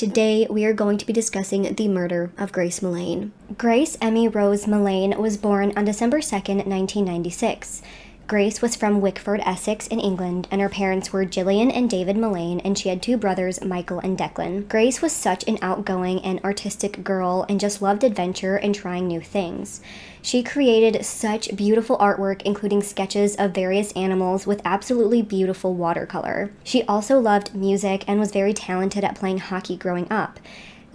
today we are going to be discussing the murder of Grace Millane. Grace Emmy Rose Millane was born on December 2nd, 1996. Grace was from Wickford, Essex in England, and her parents were Gillian and David Millane, and she had two brothers, Michael and Declan. Grace was such an outgoing and artistic girl and just loved adventure and trying new things. She created such beautiful artwork, including sketches of various animals with absolutely beautiful watercolor. She also loved music and was very talented at playing hockey growing up.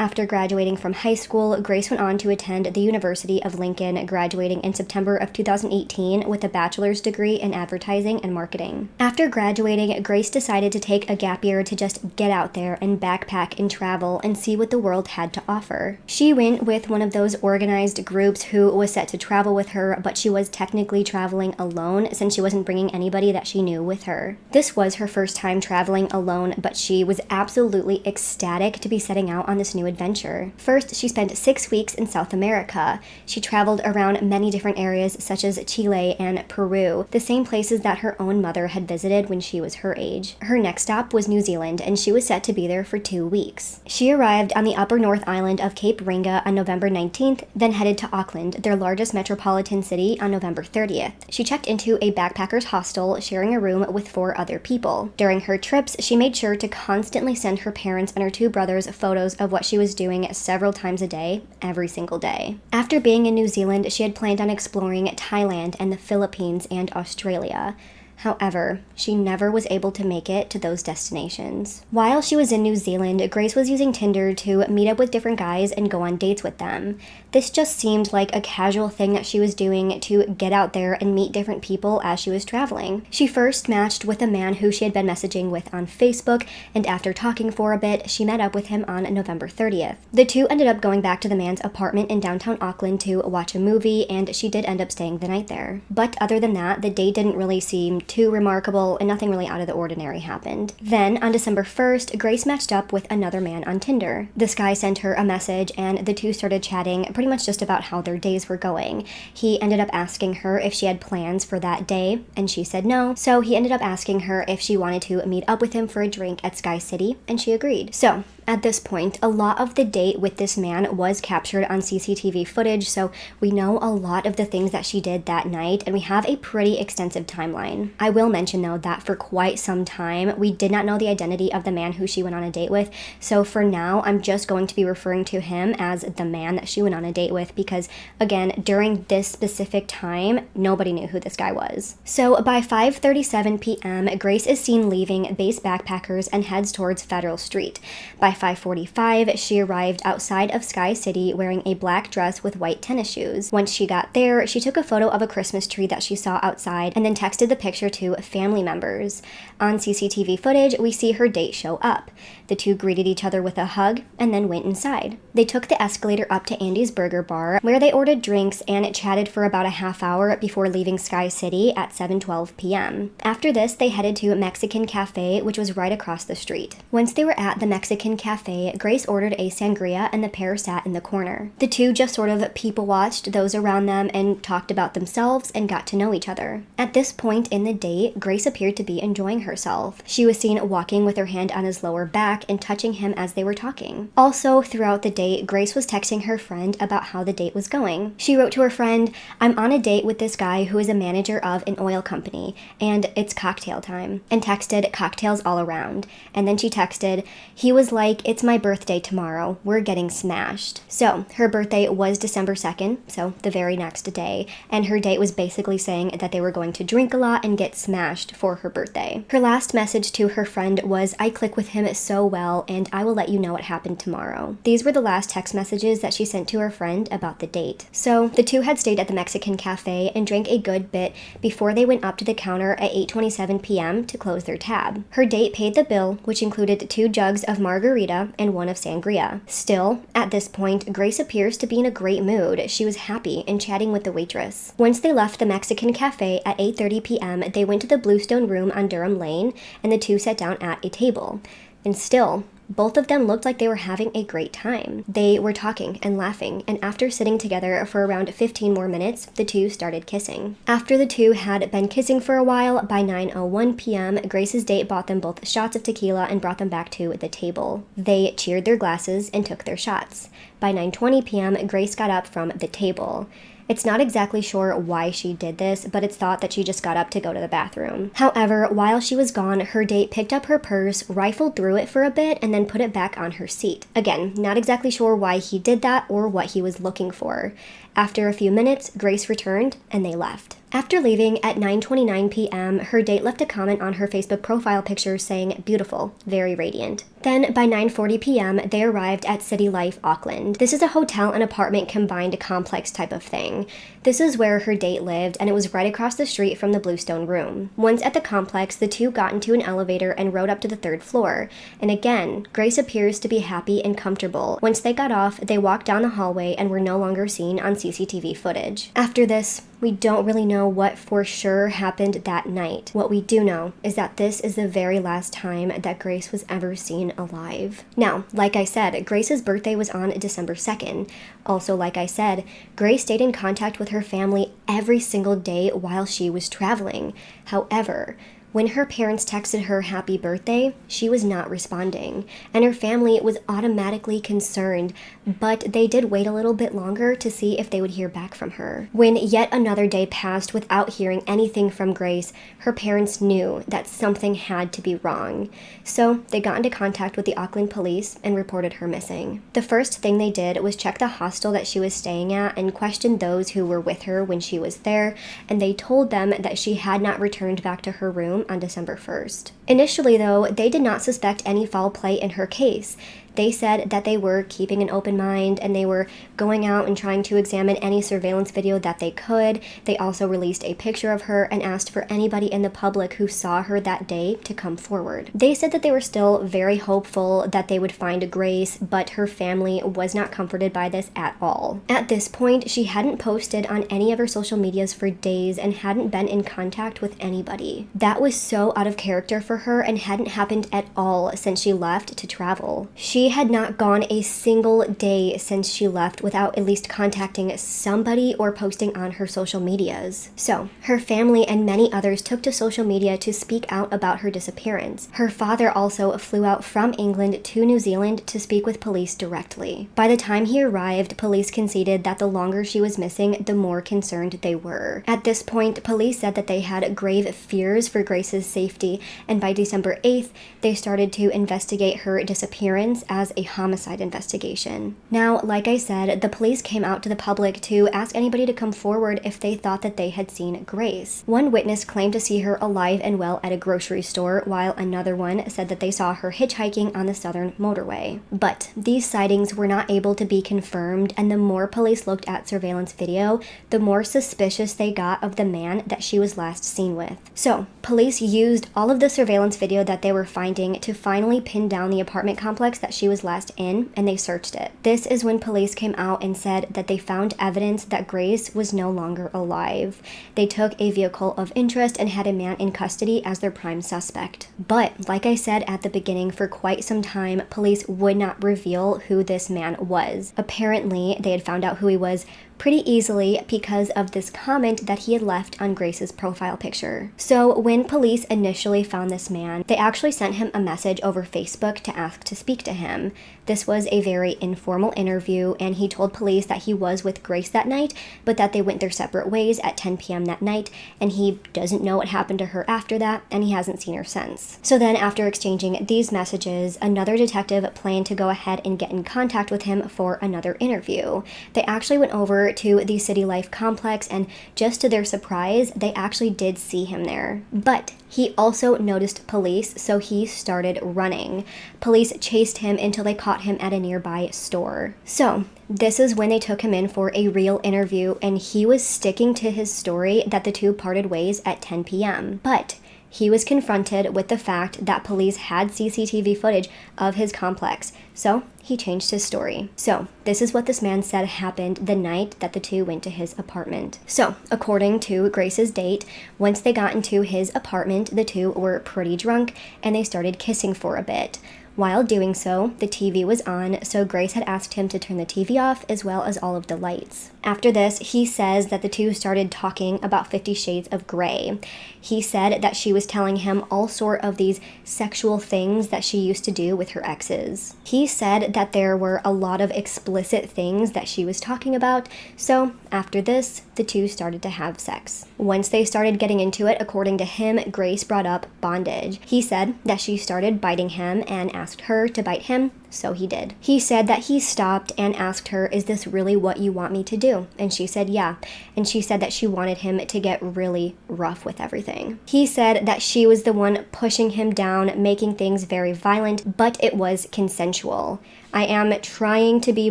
After graduating from high school, Grace went on to attend the University of Lincoln, graduating in September of 2018 with a bachelor's degree in advertising and marketing. After graduating, Grace decided to take a gap year to just get out there and backpack and travel and see what the world had to offer. She went with one of those organized groups who was set to travel with her, but she was technically traveling alone since she wasn't bringing anybody that she knew with her. This was her first time traveling alone, but she was absolutely ecstatic to be setting out on this new adventure. First, she spent 6 weeks in South America. She traveled around many different areas such as Chile and Peru, the same places that her own mother had visited when she was her age. Her next stop was New Zealand, and she was set to be there for 2 weeks. She arrived on the upper North Island of Cape Ringa on November 19th, then headed to Auckland, their largest metropolitan city, on November 30th. She checked into a backpacker's hostel, sharing a room with 4 other people. During her trips, she made sure to constantly send her parents and her 2 brothers photos of what she was doing several times a day, every single day. After being in New Zealand, she had planned on exploring Thailand and the Philippines and Australia. However, she never was able to make it to those destinations. While she was in New Zealand, Grace was using Tinder to meet up with different guys and go on dates with them. This just seemed like a casual thing that she was doing to get out there and meet different people as she was traveling. She first matched with a man who she had been messaging with on Facebook, and after talking for a bit, she met up with him on November 30th. The two ended up going back to the man's apartment in downtown Auckland to watch a movie, and she did end up staying the night there. But other than that, the date didn't really seem too remarkable, and nothing really out of the ordinary happened. Then, on December 1st, Grace matched up with another man on Tinder. This guy sent her a message, and the two started chatting pretty much just about how their days were going. He ended up asking her if she had plans for that day, and she said no, so he ended up asking her if she wanted to meet up with him for a drink at Sky City, and she agreed. So, at this point, a lot of the date with this man was captured on CCTV footage, so we know a lot of the things that she did that night, and we have a pretty extensive timeline. I will mention, though, that for quite some time, we did not know the identity of the man who she went on a date with, so for now, I'm just going to be referring to him as the man that she went on a date with, because, again, during this specific time, nobody knew who this guy was. So, by 5:37 p.m., Grace is seen leaving Base Backpackers and heads towards Federal Street. By 5:45, she arrived outside of Sky City wearing a black dress with white tennis shoes. Once she got there, she took a photo of a Christmas tree that she saw outside and then texted the picture to family members. On CCTV footage, we see her date show up. The two greeted each other with a hug and then went inside. They took the escalator up to Andy's Burger Bar, where they ordered drinks and chatted for about a half hour before leaving Sky City at 7:12 p.m. After this, they headed to Mexican Cafe, which was right across the street. Once they were at the Mexican Cafe, Grace ordered a sangria and the pair sat in the corner. The two just sort of people-watched those around them and talked about themselves and got to know each other. At this point in the date, Grace appeared to be enjoying herself. She was seen walking with her hand on his lower back and touching him as they were talking. Also, throughout the date, Grace was texting her friend about how the date was going. She wrote to her friend, "I'm on a date with this guy who is a manager of an oil company, and it's cocktail time," and texted cocktails all around. And then she texted, "He was like, it's my birthday tomorrow. We're getting smashed." So, her birthday was December 2nd, so the very next day, and her date was basically saying that they were going to drink a lot and get smashed for her birthday. Her last message to her friend was, "I click with him so well, and I will let you know what happened tomorrow." These were the last text messages that she sent to her friend about the date. So, the two had stayed at the Mexican Cafe and drank a good bit before they went up to the counter at 8:27 p.m. to close their tab. Her date paid the bill, which included 2 jugs of margarita and 1 of sangria. Still, at this point, Grace appears to be in a great mood. She was happy and chatting with the waitress. Once they left the Mexican Cafe at 8:30 p.m., they went to the Bluestone Room on Durham Lane, and the two sat down at a table. And still, Both of them looked like they were having a great time. They were talking and laughing, and after sitting together for around 15 more minutes, the two started kissing. After the two had been kissing for a while, by 9:01 p.m., Grace's date bought them both shots of tequila and brought them back to the table. They cheered their glasses and took their shots. By 9:20 p.m., Grace got up from the table. It's not exactly sure why she did this, but it's thought that she just got up to go to the bathroom. However, while she was gone, her date picked up her purse, rifled through it for a bit, and then put it back on her seat. Again, not exactly sure why he did that or what he was looking for. After a few minutes, Grace returned, and they left. After leaving at 9:29 p.m., her date left a comment on her Facebook profile picture saying, "Beautiful, very radiant." Then, by 9:40 p.m., they arrived at City Life Auckland. This is a hotel and apartment combined complex type of thing. This is where her date lived, and it was right across the street from the Bluestone Room. Once at the complex, the two got into an elevator and rode up to the 3rd floor. And again, Grace appears to be happy and comfortable. Once they got off, they walked down the hallway and were no longer seen on CCTV footage. After this, we don't really know what for sure happened that night. What we do know is that this is the very last time that Grace was ever seen alive. Now, like I said, Grace's birthday was on December 2nd. Also, like I said, Grace stayed in contact with her family every single day while she was traveling. However, when her parents texted her happy birthday, she was not responding, and her family was automatically concerned, but they did wait a little bit longer to see if they would hear back from her. When yet another day passed without hearing anything from Grace, her parents knew that something had to be wrong. So they got into contact with the Auckland police and reported her missing. The first thing they did was check the hostel that she was staying at and question those who were with her when she was there, and they told them that she had not returned back to her room on December 1st. Initially, though, they did not suspect any foul play in her case. They said that they were keeping an open mind and they were going out and trying to examine any surveillance video that they could. They also released a picture of her and asked for anybody in the public who saw her that day to come forward. They said that they were still very hopeful that they would find Grace, but her family was not comforted by this at all. At this point, she hadn't posted on any of her social medias for days and hadn't been in contact with anybody. That was so out of character for her and hadn't happened at all since she left to travel. She had not gone a single day since she left without at least contacting somebody or posting on her social medias. So, her family and many others took to social media to speak out about her disappearance. Her father also flew out from England to New Zealand to speak with police directly. By the time he arrived, police conceded that the longer she was missing, the more concerned they were. At this point, police said that they had grave fears for Grace's safety, and by December 8th, they started to investigate her disappearance as a homicide investigation. Now, like I said, the police came out to the public to ask anybody to come forward if they thought that they had seen Grace. One witness claimed to see her alive and well at a grocery store, while another one said that they saw her hitchhiking on the southern motorway. But these sightings were not able to be confirmed, and the more police looked at surveillance video, the more suspicious they got of the man that she was last seen with. So, police used all of the surveillance video that they were finding to finally pin down the apartment complex that she was last in, and they searched it. This is when police came out and said that they found evidence that Grace was no longer alive. They took a vehicle of interest and had a man in custody as their prime suspect. But, like I said at the beginning, for quite some time, police would not reveal who this man was. Apparently, they had found out who he was pretty easily because of this comment that he had left on Grace's profile picture. So when police initially found this man, they actually sent him a message over Facebook to ask to speak to him. This was a very informal interview, and he told police that he was with Grace that night, but that they went their separate ways at 10 p.m. that night, and he doesn't know what happened to her after that, and he hasn't seen her since. So then after exchanging these messages, another detective planned to go ahead and get in contact with him for another interview. They actually went over to the City Life complex, and just to their surprise, they actually did see him there. But he also noticed police, so he started running. Police chased him until they caught him at a nearby store. So this is when they took him in for a real interview, and he was sticking to his story that the two parted ways at 10 p.m. But he was confronted with the fact that police had CCTV footage of his complex, so he changed his story. So this is what this man said happened the night that the two went to his apartment. So according to Grace's date, once they got into his apartment, the two were pretty drunk and they started kissing for a bit. While doing so, the TV was on, so Grace had asked him to turn the TV off as well as all of the lights. After this, he says that the two started talking about 50 Shades of Grey. He said that she was telling him all sort of these sexual things that she used to do with her exes. He said that there were a lot of explicit things that she was talking about, so after this, the two started to have sex. Once they started getting into it, according to him, Grace brought up bondage. He said that she started biting him and asked her to bite him, so he did. He said that he stopped and asked her, "Is this really what you want me to do?" And she said, "Yeah." And she said that she wanted him to get really rough with everything. He said that she was the one pushing him down, making things very violent, but it was consensual. I am trying to be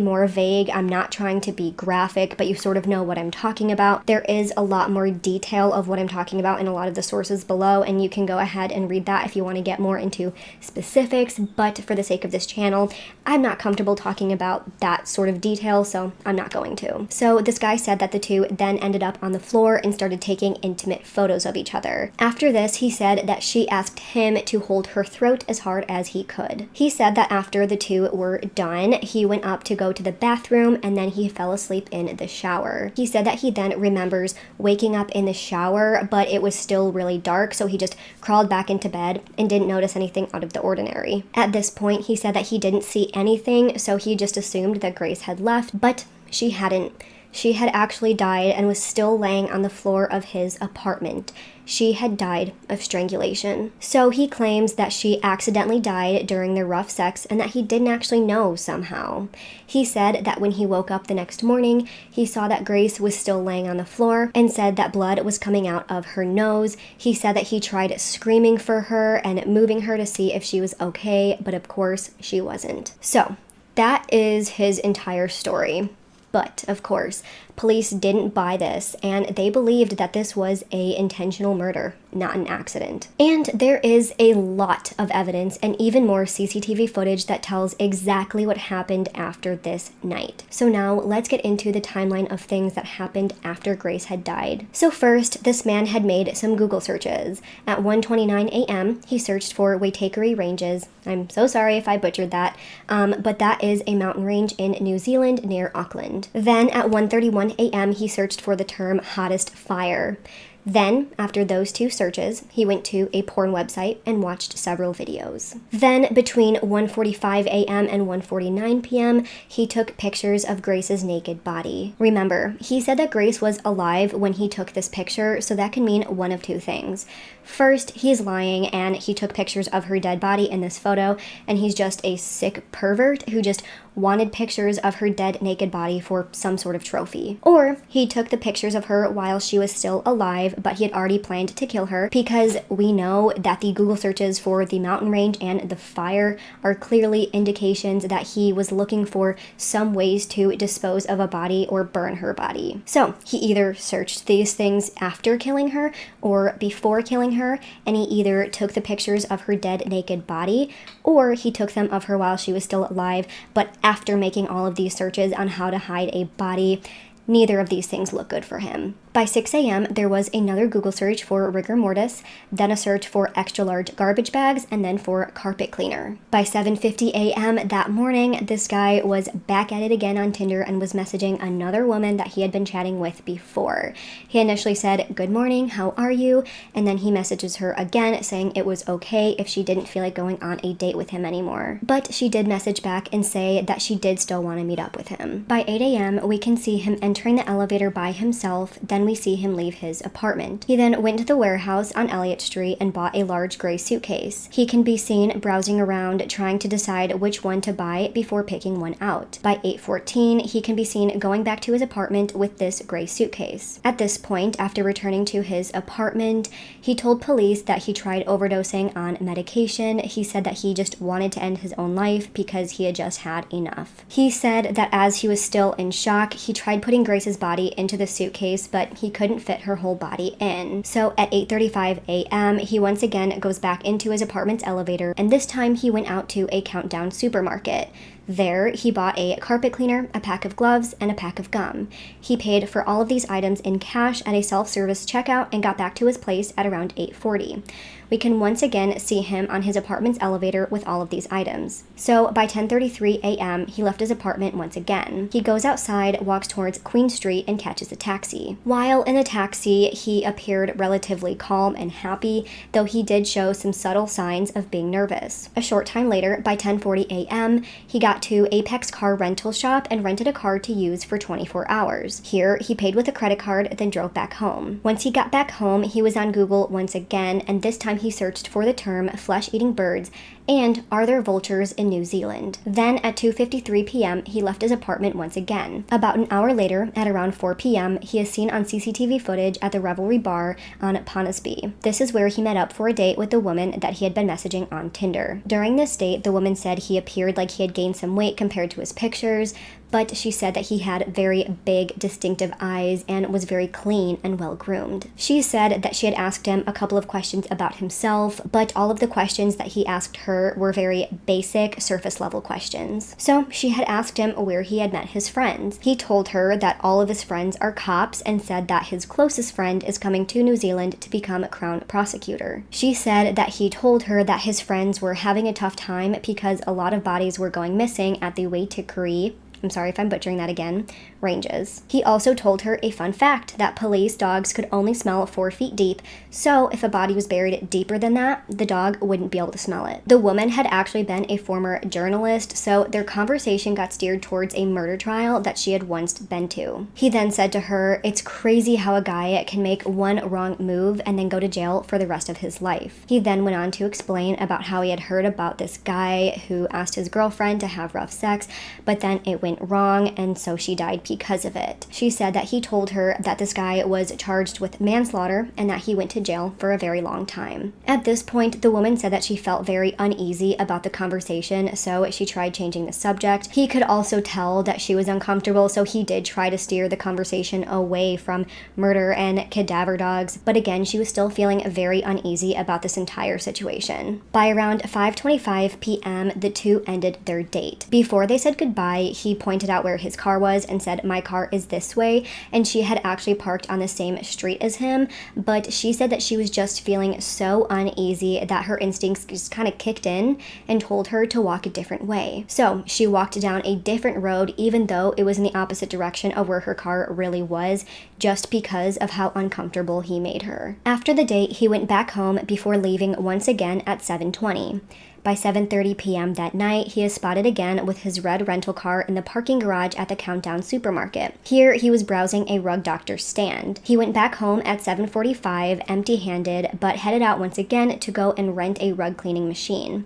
more vague. I'm not trying to be graphic, but you sort of know what I'm talking about. There is a lot more detail of what I'm talking about in a lot of the sources below, and you can go ahead and read that if you want to get more into specifics, but for the sake of this channel, I'm not comfortable talking about that sort of detail, so I'm not going to. So this guy said that the two then ended up on the floor and started taking intimate photos of each other. After this, he said that she asked him to hold her throat as hard as he could. He said that after the two were done, he went up to go to the bathroom and then he fell asleep in the shower. He said that he then remembers waking up in the shower, but it was still really dark, so he just crawled back into bed and didn't notice anything out of the ordinary. At this point, he said that he didn't see anything, so he just assumed that Grace had left, but she hadn't. She had actually died and was still laying on the floor of his apartment. She had died of strangulation. So he claims that she accidentally died during their rough sex and that he didn't actually know somehow. He said that when he woke up the next morning, he saw that Grace was still laying on the floor and said that blood was coming out of her nose. He said that he tried screaming for her and moving her to see if she was okay, but of course she wasn't. So that is his entire story. But, of course, police didn't buy this, and they believed that this was an intentional murder, not an accident. And there is a lot of evidence and even more CCTV footage that tells exactly what happened after this night. So now let's get into the timeline of things that happened after Grace had died. So first, this man had made some Google searches. At 1:29 a.m., he searched for Waitakere Ranges. I'm so sorry if I butchered that, but that is a mountain range in New Zealand near Auckland. Then at 1:31 a.m., he searched for the term hottest fire. Then, after those two searches, he went to a porn website and watched several videos. Then, between 1:45 a.m. and 1:49 p.m., he took pictures of Grace's naked body. Remember, he said that Grace was alive when he took this picture, so that can mean one of two things. First, he's lying and he took pictures of her dead body in this photo, and he's just a sick pervert who just wanted pictures of her dead naked body for some sort of trophy. Or he took the pictures of her while she was still alive, but he had already planned to kill her, because we know that the Google searches for the mountain range and the fire are clearly indications that he was looking for some ways to dispose of a body or burn her body. So he either searched these things after killing her or before killing her, and he either took the pictures of her dead naked body, or he took them of her while she was still alive, but after making all of these searches on how to hide a body. Neither of these things look good for him. By 6 a.m., there was another Google search for rigor mortis, then a search for extra large garbage bags, and then for carpet cleaner. By 7:50 a.m. that morning, this guy was back at it again on Tinder and was messaging another woman that he had been chatting with before. He initially said, "Good morning, how are you?" And then he messages her again saying it was okay if she didn't feel like going on a date with him anymore. But she did message back and say that she did still want to meet up with him. By 8 a.m., we can see him entering the elevator by himself, then we see him leave his apartment. He then went to the warehouse on Elliott Street and bought a large gray suitcase. He can be seen browsing around trying to decide which one to buy before picking one out. By 8:14, he can be seen going back to his apartment with this gray suitcase. At this point, after returning to his apartment, he told police that he tried overdosing on medication. He said that he just wanted to end his own life because he had just had enough. He said that as he was still in shock, he tried putting Grace's body into the suitcase, but he couldn't fit her whole body in. So at 8:35 a.m., he once again goes back into his apartment's elevator, and this time he went out to a Countdown supermarket. There, he bought a carpet cleaner, a pack of gloves, and a pack of gum. He paid for all of these items in cash at a self-service checkout and got back to his place at around 8:40. we can once again see him on his apartment's elevator with all of these items. So by 10:33 a.m., he left his apartment once again. He goes outside, walks towards Queen Street, and catches a taxi. While in the taxi, he appeared relatively calm and happy, though he did show some subtle signs of being nervous. A short time later, by 10:40 a.m., he got to Apex car rental shop and rented a car to use for 24 hours. Here, he paid with a credit card, then drove back home. Once he got back home, he was on Google once again, and this time he searched for the term flesh-eating birds and are there vultures in New Zealand. Then at 2:53 p.m., he left his apartment once again. About an hour later, at around 4 p.m., he is seen on CCTV footage at the Revelry Bar on Pawnasby. This is where he met up for a date with the woman that he had been messaging on Tinder. During this date, the woman said he appeared like he had gained some weight compared to his pictures, but she said that he had very big, distinctive eyes and was very clean and well-groomed. She said that she had asked him a couple of questions about himself, but all of the questions that he asked her were very basic, surface-level questions. So she had asked him where he had met his friends. He told her that all of his friends are cops and said that his closest friend is coming to New Zealand to become a crown prosecutor. She said that he told her that his friends were having a tough time because a lot of bodies were going missing at the Waitakere, I'm sorry if I'm butchering that again, ranges. He also told her a fun fact that police dogs could only smell 4 feet deep, so if a body was buried deeper than that, the dog wouldn't be able to smell it. The woman had actually been a former journalist, so their conversation got steered towards a murder trial that she had once been to. He then said to her, "It's crazy how a guy can make one wrong move and then go to jail for the rest of his life." He then went on to explain about how he had heard about this guy who asked his girlfriend to have rough sex, but then it went wrong and so she died because of it. She said that he told her that this guy was charged with manslaughter and that he went to jail for a very long time. At this point, the woman said that she felt very uneasy about the conversation, so she tried changing the subject. He could also tell that she was uncomfortable, so he did try to steer the conversation away from murder and cadaver dogs, but again, she was still feeling very uneasy about this entire situation. By around 5:25 p.m., the two ended their date. Before they said goodbye, he pointed out where his car was and said, "My car is this way," and she had actually parked on the same street as him, but she said that she was just feeling so uneasy that her instincts just kind of kicked in and told her to walk a different way. So she walked down a different road even though it was in the opposite direction of where her car really was, just because of how uncomfortable he made her. After the date, he went back home before leaving once again at 7:20. By 7:30 p.m. that night, he is spotted again with his red rental car in the parking garage at the Countdown supermarket. Here, he was browsing a rug doctor's stand. He went back home at 7:45 empty-handed, but headed out once again to go and rent a rug cleaning machine.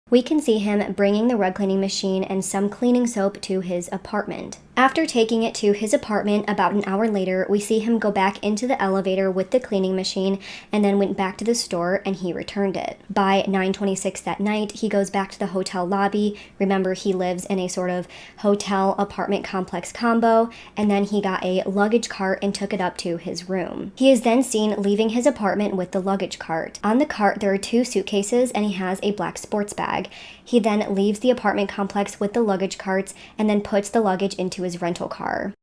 We can see him bringing the rug cleaning machine and some cleaning soap to his apartment. After taking it to his apartment about an hour later, we see him go back into the elevator with the cleaning machine and then went back to the store and he returned it. By 9:26 that night, he goes back to the hotel lobby. Remember, he lives in a sort of hotel apartment complex combo, and then he got a luggage cart and took it up to his room. He is then seen leaving his apartment with the luggage cart. On the cart, there are 2 suitcases and he has a black sports bag. He then leaves the apartment complex with the luggage carts and then puts the luggage into his rental car.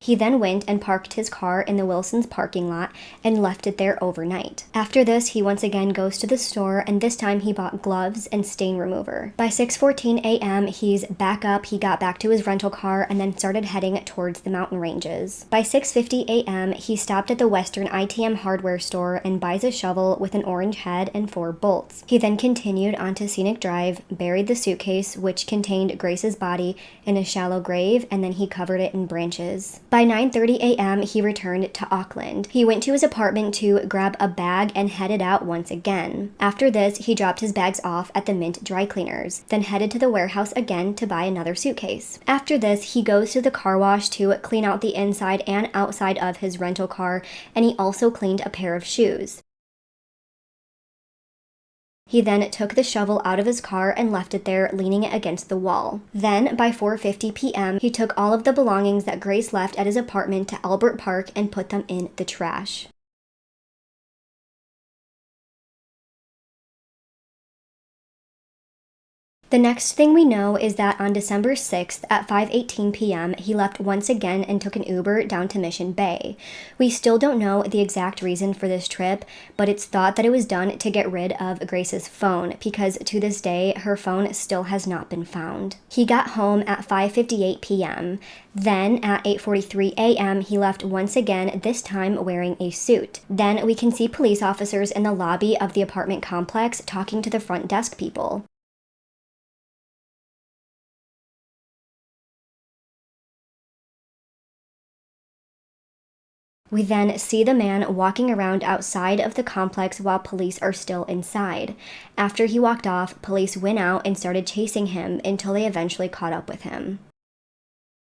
He then went and parked his car in the Wilson's parking lot and left it there overnight. After this, he once again goes to the store, and this time he bought gloves and stain remover. By 6:14 a.m., he's back up. He got back to his rental car and then started heading towards the mountain ranges. By 6:50 a.m., he stopped at the Western ITM hardware store and buys a shovel with an orange head and 4 bolts. He then continued onto Scenic Drive, buried the suitcase, which contained Grace's body, in a shallow grave, and then he covered it in branches. By 9:30 a.m., he returned to Auckland. He went to his apartment to grab a bag and headed out once again. After this, he dropped his bags off at the Mint dry cleaners, then headed to the warehouse again to buy another suitcase. After this, he goes to the car wash to clean out the inside and outside of his rental car, and he also cleaned a pair of shoes. He then took the shovel out of his car and left it there, leaning it against the wall. Then, by 4:50 p.m., he took all of the belongings that Grace left at his apartment to Albert Park and put them in the trash. The next thing we know is that on December 6th at 5:18 p.m., he left once again and took an Uber down to Mission Bay. We still don't know the exact reason for this trip, but it's thought that it was done to get rid of Grace's phone, because to this day, her phone still has not been found. He got home at 5:58 p.m. Then at 8:43 a.m., he left once again, this time wearing a suit. Then we can see police officers in the lobby of the apartment complex talking to the front desk people. We then see the man walking around outside of the complex while police are still inside. After he walked off, police went out and started chasing him until they eventually caught up with him.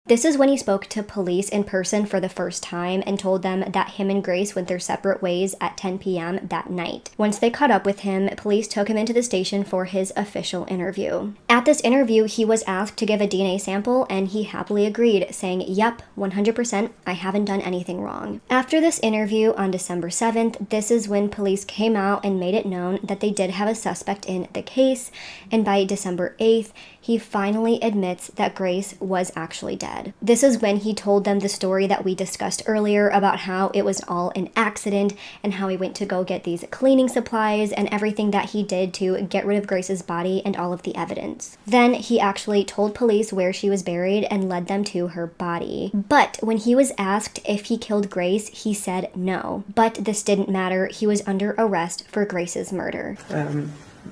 This is when he spoke to police in person for the first time and told them that him and Grace went their separate ways at 10 p.m. that night. Once they caught up with him, police took him into the station for his official interview. At this interview, he was asked to give a DNA sample and he happily agreed, saying, "Yep, 100%, I haven't done anything wrong." After this interview on December 7th, this is when police came out and made it known that they did have a suspect in the case, and by December 8th, he finally admits that Grace was actually dead. This is when he told them the story that we discussed earlier about how it was all an accident and how he went to go get these cleaning supplies and everything that he did to get rid of Grace's body and all of the evidence. Then he actually told police where she was buried and led them to her body. But when he was asked if he killed Grace, he said no. But this didn't matter. He was under arrest for Grace's murder.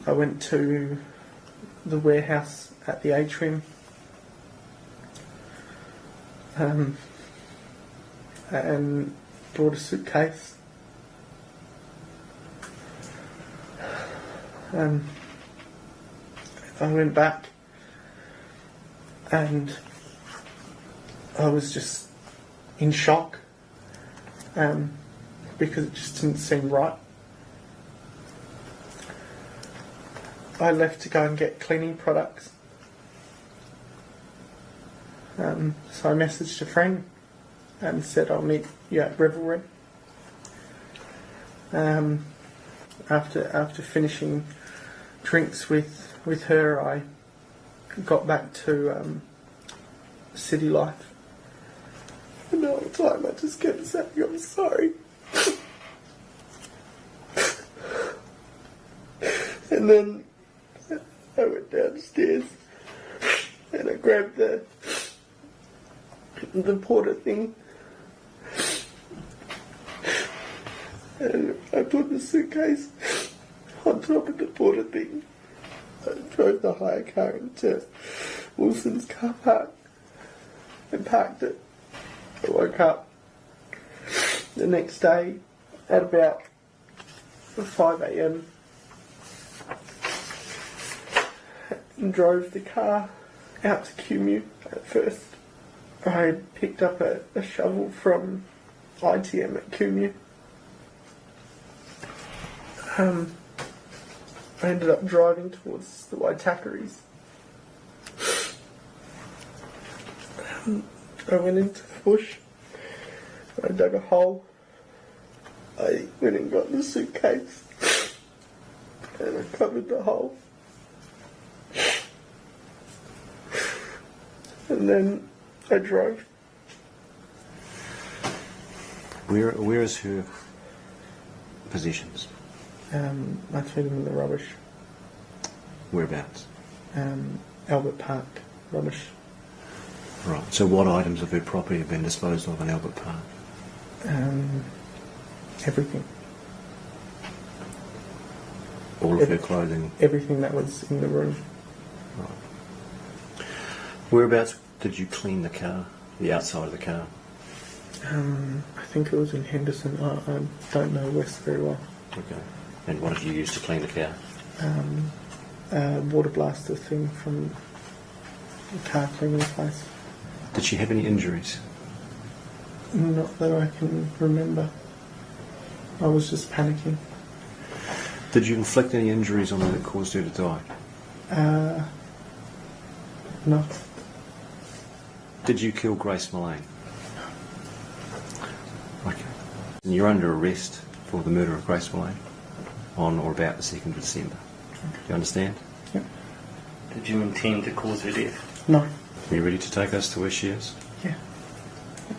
I went to the warehouse at the atrium, and brought a suitcase. I went back and I was just in shock, because it just didn't seem right. I left to go and get cleaning products. So I messaged a friend and said I'll meet you at Revelry. After finishing drinks with her, I got back to city life. And the whole time I just kept saying, "I'm sorry." And then I went downstairs and I grabbed the porter thing and I put the suitcase on top of the porter thing. I drove the hire car into Wilson's car park and parked it. I woke up the next day at about 5 a.m. and drove the car out to Cumu. At first I picked up a shovel from ITM at Cumu. I ended up driving towards the Waitakaries. I went into the bush, I dug a hole, I went and got the suitcase and I covered the hole. And then I drove. Where is her possessions? I threw them in the rubbish. Whereabouts? Albert Park rubbish. Right. So what items of her property have been disposed of in Albert Park? Everything. All of her clothing? Everything that was in the room. Right. Whereabouts did you clean the car, the outside of the car? I think it was in Henderson. I don't know West very well. Okay. And what did you use to clean the car? Water blaster thing from the car cleaning place. Did she have any injuries? Not that I can remember. I was just panicking. Did you inflict any injuries on her that caused her to die? No. Did you kill Grace Millane? Okay. And you're under arrest for the murder of Grace Millane on or about the 2nd of December. Do you understand? Yep. Did you intend to cause her death? No. Are you ready to take us to where she is? Yeah.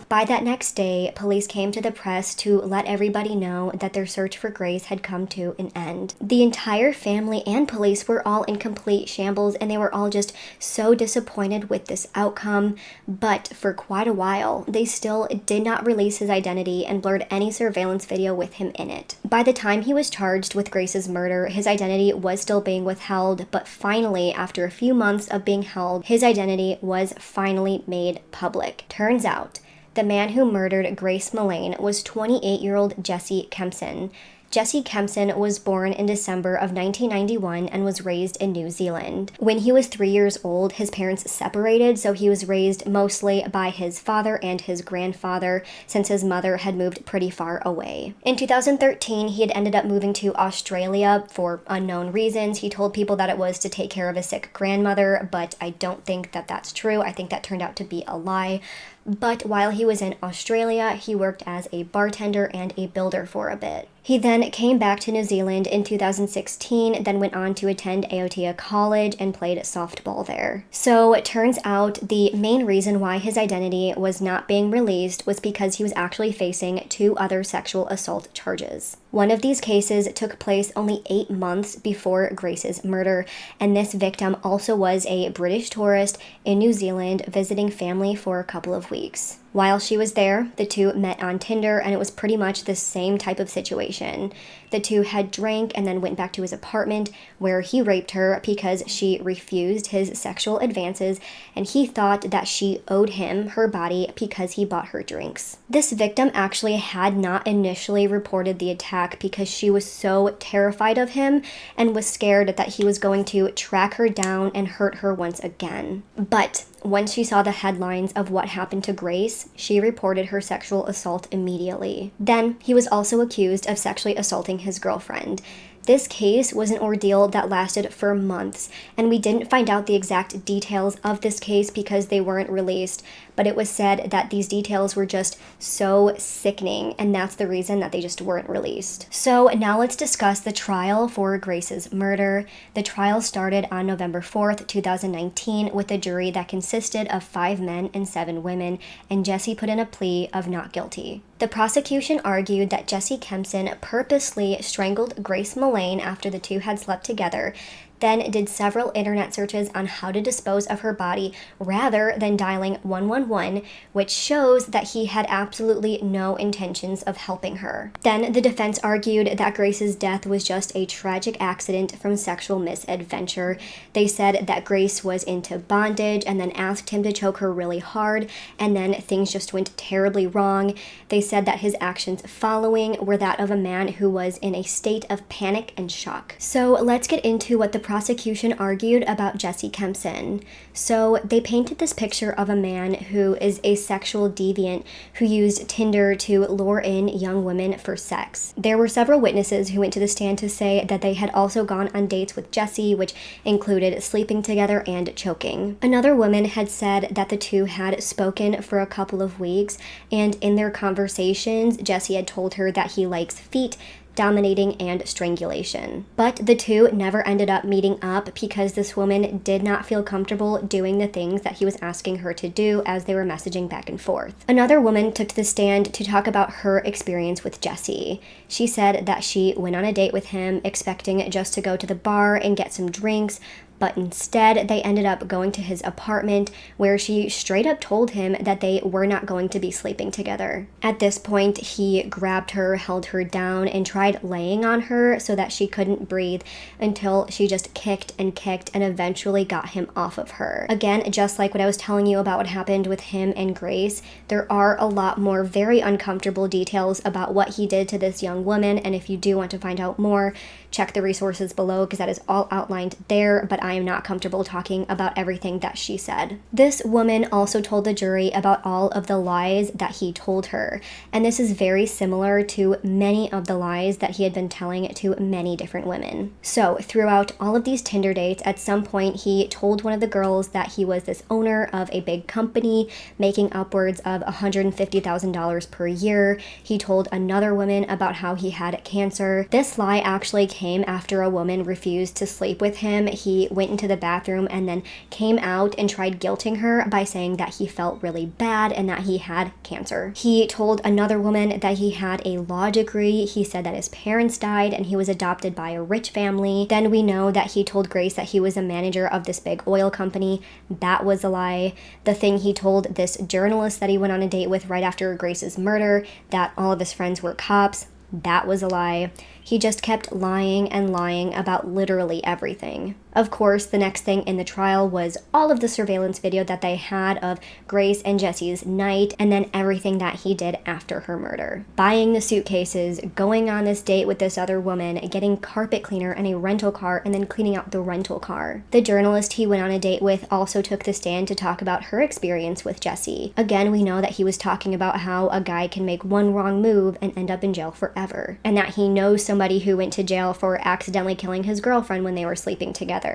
By that next day, police came to the press to let everybody know that their search for Grace had come to an end. The entire family and police were all in complete shambles, and they were all just so disappointed with this outcome. But for quite a while, they still did not release his identity and blurred any surveillance video with him in it. By the time he was charged with Grace's murder, his identity was still being withheld, but finally, after a few months of being held, his identity was finally made public. Turns out, the man who murdered Grace Millane was 28-year-old Jesse Kempson. Jesse Kempson was born in December of 1991 and was raised in New Zealand. When he was 3 years old, his parents separated, so he was raised mostly by his father and his grandfather, since his mother had moved pretty far away. In 2013, he had ended up moving to Australia for unknown reasons. He told people that it was to take care of a sick grandmother, but I don't think that that's true. I think that turned out to be a lie. But while he was in Australia, he worked as a bartender and a builder for a bit. He then came back to New Zealand in 2016, then went on to attend Aotea College and played softball there. So it turns out the main reason why his identity was not being released was because he was actually facing 2 other sexual assault charges. One of these cases took place only 8 months before Grace's murder, and this victim also was a British tourist in New Zealand visiting family for a couple of weeks. While she was there, the two met on Tinder, and it was pretty much the same type of situation. The two had drank and then went back to his apartment where he raped her because she refused his sexual advances, and he thought that she owed him her body because he bought her drinks. This victim actually had not initially reported the attack because she was so terrified of him and was scared that he was going to track her down and hurt her once again. But once she saw the headlines of what happened to Grace, she reported her sexual assault immediately. Then, he was also accused of sexually assaulting his girlfriend. This case was an ordeal that lasted for months, and we didn't find out the exact details of this case because they weren't released, but it was said that these details were just so sickening, and that's the reason that they just weren't released. So now let's discuss the trial for Grace's murder. The trial started on November 4th, 2019, with a jury that consisted of 5 men and 7 women, and Jesse put in a plea of not guilty. The prosecution argued that Jesse Kempson purposely strangled Grace Millane after the two had slept together, then did several internet searches on how to dispose of her body rather than dialing 111, which shows that he had absolutely no intentions of helping her. Then the defense argued that Grace's death was just a tragic accident from sexual misadventure. They said that Grace was into bondage and then asked him to choke her really hard, and then things just went terribly wrong. They said that his actions following were that of a man who was in a state of panic and shock. So let's get into what the prosecution argued about Jesse Kempson. So they painted this picture of a man who is a sexual deviant who used Tinder to lure in young women for sex. There were several witnesses who went to the stand to say that they had also gone on dates with Jesse, which included sleeping together and choking. Another woman had said that the two had spoken for a couple of weeks, and in their conversations, Jesse had told her that he likes feet, dominating, and strangulation. But the two never ended up meeting up because this woman did not feel comfortable doing the things that he was asking her to do as they were messaging back and forth. Another woman took to the stand to talk about her experience with Jesse. She said that she went on a date with him expecting just to go to the bar and get some drinks, but instead they ended up going to his apartment where she straight up told him that they were not going to be sleeping together. At this point, he grabbed her, held her down, and tried laying on her so that she couldn't breathe until she just kicked and eventually got him off of her. Again, just like what I was telling you about what happened with him and Grace, there are a lot more very uncomfortable details about what he did to this young woman, and if you do want to find out more, check the resources below because that is all outlined there, but I am not comfortable talking about everything that she said. This woman also told the jury about all of the lies that he told her, and this is very similar to many of the lies that he had been telling to many different women. So throughout all of these Tinder dates, at some point he told one of the girls that he was this owner of a big company making upwards of $150,000 per year. He told another woman about how he had cancer. This lie actually came after a woman refused to sleep with him. He went into the bathroom and then came out and tried guilting her by saying that he felt really bad and that he had cancer. He told another woman that he had a law degree. He said that his parents died and he was adopted by a rich family. Then we know that he told Grace that he was a manager of this big oil company. That was a lie. The thing he told this journalist that he went on a date with right after Grace's murder, that all of his friends were cops, that was a lie. He just kept lying and lying about literally everything. Of course, the next thing in the trial was all of the surveillance video that they had of Grace and Jesse's night, and then everything that he did after her murder. Buying the suitcases, going on this date with this other woman, getting carpet cleaner and a rental car, and then cleaning out the rental car. The journalist he went on a date with also took the stand to talk about her experience with Jesse. Again, we know that he was talking about how a guy can make one wrong move and end up in jail forever, and that he knows somebody who went to jail for accidentally killing his girlfriend when they were sleeping together.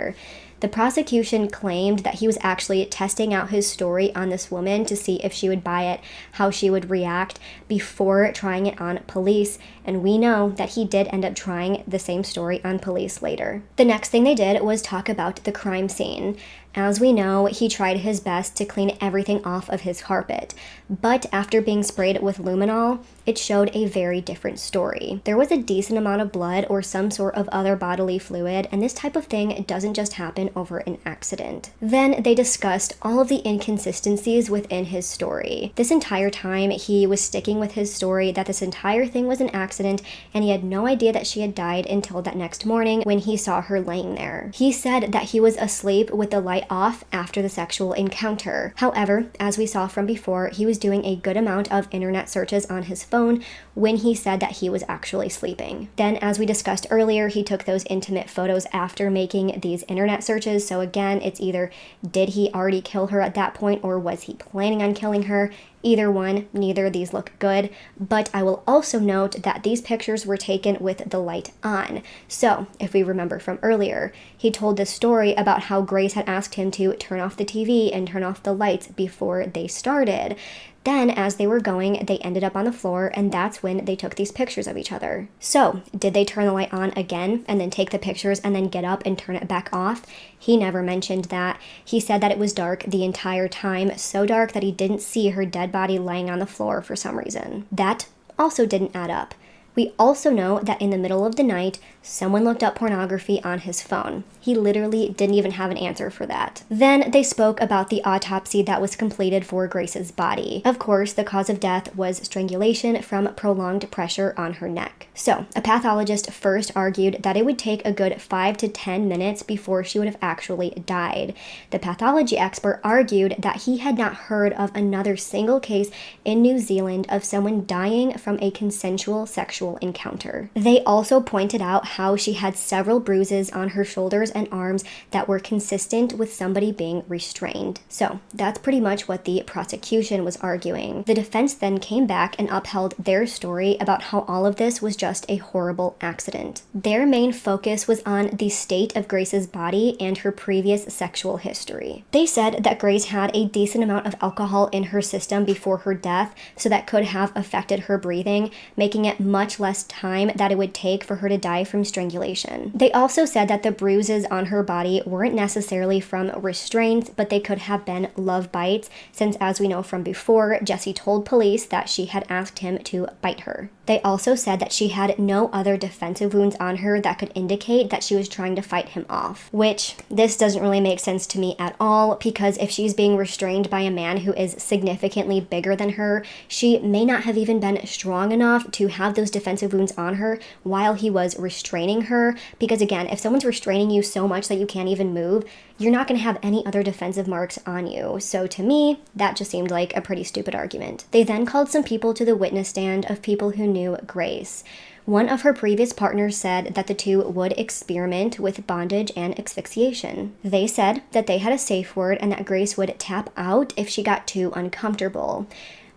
The prosecution claimed that he was actually testing out his story on this woman to see if she would buy it, how she would react before trying it on police, and we know that he did end up trying the same story on police later. The next thing they did was talk about the crime scene. As we know, he tried his best to clean everything off of his carpet, but after being sprayed with luminol, it showed a very different story. There was a decent amount of blood or some sort of other bodily fluid, and this type of thing doesn't just happen over an accident. Then they discussed all of the inconsistencies within his story. This entire time, he was sticking with his story that this entire thing was an accident, and he had no idea that she had died until that next morning when he saw her laying there. He said that he was asleep with the light off after the sexual encounter. However, as we saw from before, he was doing a good amount of internet searches on his phone when he said that he was actually sleeping. Then, as we discussed earlier, he took those intimate photos after making these internet searches. So again, it's either did he already kill her at that point or was he planning on killing her? Either one, neither of these look good, but I will also note that these pictures were taken with the light on. So, if we remember from earlier, he told this story about how Grace had asked him to turn off the TV and turn off the lights before they started. Then, as they were going, they ended up on the floor, and that's when they took these pictures of each other. So, did they turn the light on again, and then take the pictures, and then get up and turn it back off? He never mentioned that. He said that it was dark the entire time, so dark that he didn't see her dead body laying on the floor for some reason. That also didn't add up. We also know that in the middle of the night, someone looked up pornography on his phone. He literally didn't even have an answer for that. Then they spoke about the autopsy that was completed for Grace's body. Of course, the cause of death was strangulation from prolonged pressure on her neck. So, a pathologist first argued that it would take a good 5 to 10 minutes before she would have actually died. The pathology expert argued that he had not heard of another single case in New Zealand of someone dying from a consensual sexual encounter. They also pointed out how she had several bruises on her shoulders and arms that were consistent with somebody being restrained. So that's pretty much what the prosecution was arguing. The defense then came back and upheld their story about how all of this was just a horrible accident. Their main focus was on the state of Grace's body and her previous sexual history. They said that Grace had a decent amount of alcohol in her system before her death, so that could have affected her breathing, making it much less time that it would take for her to die from strangulation. They also said that the bruises on her body weren't necessarily from restraints, but they could have been love bites, since as we know from before, Jessie told police that she had asked him to bite her. They also said that she had no other defensive wounds on her that could indicate that she was trying to fight him off, which this doesn't really make sense to me at all, because if she's being restrained by a man who is significantly bigger than her, she may not have even been strong enough to have those defensive wounds on her while he was restraining her, because again, if someone's restraining you so much that you can't even move, you're not going to have any other defensive marks on you. So to me, that just seemed like a pretty stupid argument. They then called some people to the witness stand of people who knew Grace. One of her previous partners said that the two would experiment with bondage and asphyxiation. They said that they had a safe word and that Grace would tap out if she got too uncomfortable.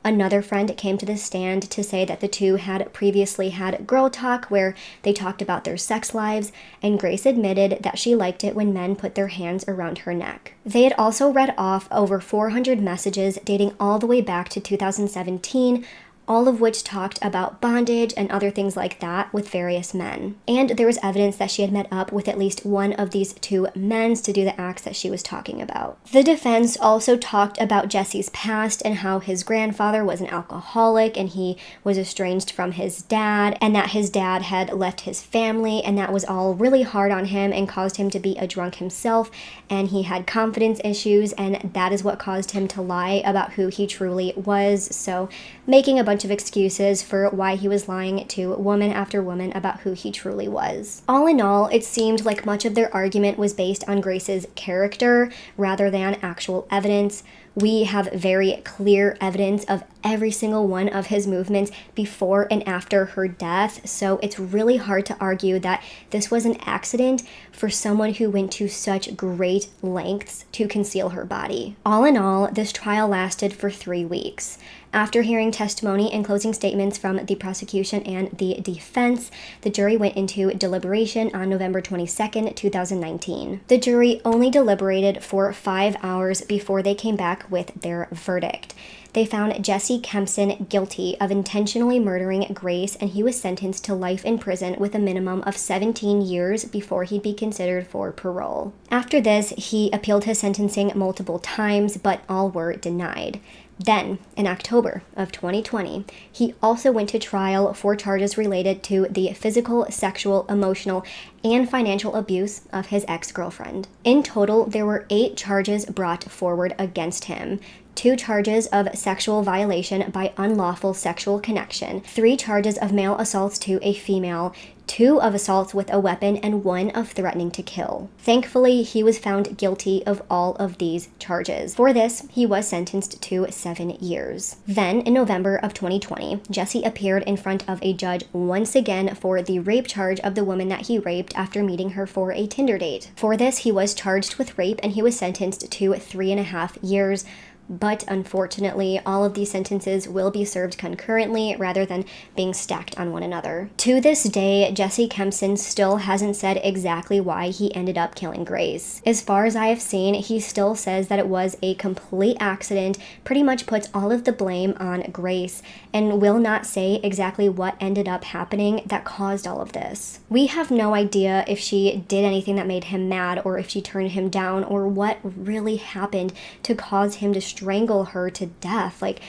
Another friend came to the stand to say that the two had previously had girl talk where they talked about their sex lives, and Grace admitted that she liked it when men put their hands around her neck. They had also read off over 400 messages dating all the way back to 2017, all of which talked about bondage and other things like that with various men. And there was evidence that she had met up with at least one of these two men to do the acts that she was talking about. The defense also talked about Jesse's past and how his grandfather was an alcoholic and he was estranged from his dad, and that his dad had left his family, and that was all really hard on him and caused him to be a drunk himself, and he had confidence issues, and that is what caused him to lie about who he truly was. So making a bunch of excuses for why he was lying to woman after woman about who he truly was. All in all, it seemed like much of their argument was based on Grace's character rather than actual evidence. We have very clear evidence of every single one of his movements before and after her death, so it's really hard to argue that this was an accident for someone who went to such great lengths to conceal her body. All in all, this trial lasted for 3 weeks. After hearing testimony and closing statements from the prosecution and the defense, the jury went into deliberation on November 22nd, 2019. The jury only deliberated for 5 hours before they came back with their verdict. They found Jesse Kempson guilty of intentionally murdering Grace, and he was sentenced to life in prison with a minimum of 17 years before he'd be considered for parole. After this, he appealed his sentencing multiple times, but all were denied. Then, in October of 2020, he also went to trial for charges related to the physical, sexual, emotional, and financial abuse of his ex-girlfriend. In total, there were 8 charges brought forward against him. 2 charges of sexual violation by unlawful sexual connection, 3 charges of male assaults to a female, 2 of assaults with a weapon, and 1 of threatening to kill. Thankfully, he was found guilty of all of these charges. For this, he was sentenced to 7 years. Then, in November of 2020, Jesse appeared in front of a judge once again for the rape charge of the woman that he raped after meeting her for a Tinder date. For this, he was charged with rape and he was sentenced to 3.5 years. But unfortunately, all of these sentences will be served concurrently rather than being stacked on one another. To this day, Jesse Kempson still hasn't said exactly why he ended up killing Grace. As far as I have seen, he still says that it was a complete accident, pretty much puts all of the blame on Grace, and will not say exactly what ended up happening that caused all of this. We have no idea if she did anything that made him mad, or if she turned him down, or what really happened to cause him to strangle her to death. Like,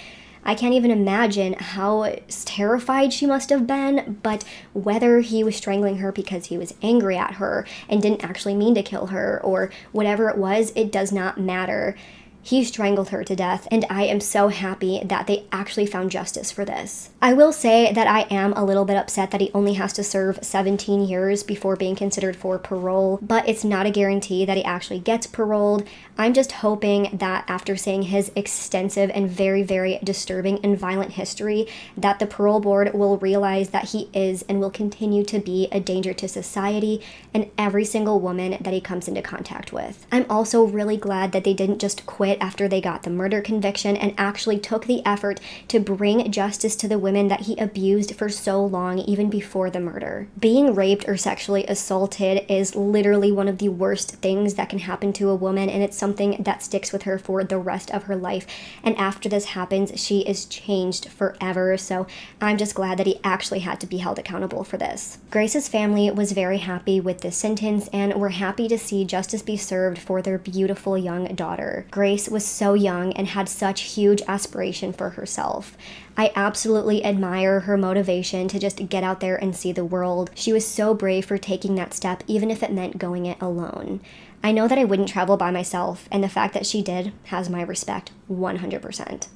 I can't even imagine how terrified she must have been, but whether he was strangling her because he was angry at her and didn't actually mean to kill her, or whatever it was, it does not matter. He strangled her to death, and I am so happy that they actually found justice for this. I will say that I am a little bit upset that he only has to serve 17 years before being considered for parole, but it's not a guarantee that he actually gets paroled. I'm just hoping that after seeing his extensive and very, very disturbing and violent history, that the parole board will realize that he is and will continue to be a danger to society and every single woman that he comes into contact with. I'm also really glad that they didn't just quit after they got the murder conviction and actually took the effort to bring justice to the women that he abused for so long, even before the murder. Being raped or sexually assaulted is literally one of the worst things that can happen to a woman, and it's something that sticks with her for the rest of her life. And after this happens, she is changed forever, so I'm just glad that he actually had to be held accountable for this. Grace's family was very happy with this sentence, and were happy to see justice be served for their beautiful young daughter. Grace was so young and had such huge aspiration for herself. I absolutely admire her motivation to just get out there and see the world. She was so brave for taking that step, even if it meant going it alone. I know that I wouldn't travel by myself, and the fact that she did has my respect 100%.